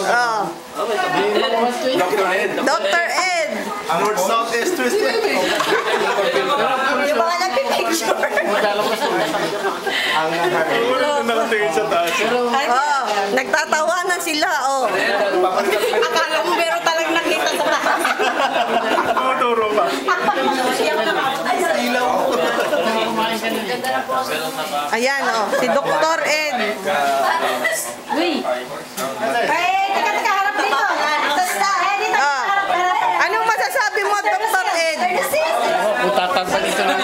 Oh. Dr. Ed. North, South, East, West. Yung mga nagpipicture. Nakatingin sa taas. Oh, nagtatawanan sila, oh. Akala mo meron talagang nakita sa taas. Tumuturo pa. Ayan, oh, si Dr. Ed. Uy! Teka, harap dito. Ah, anong masasabi mo, Dr. Ed? Utatag pa dito lang.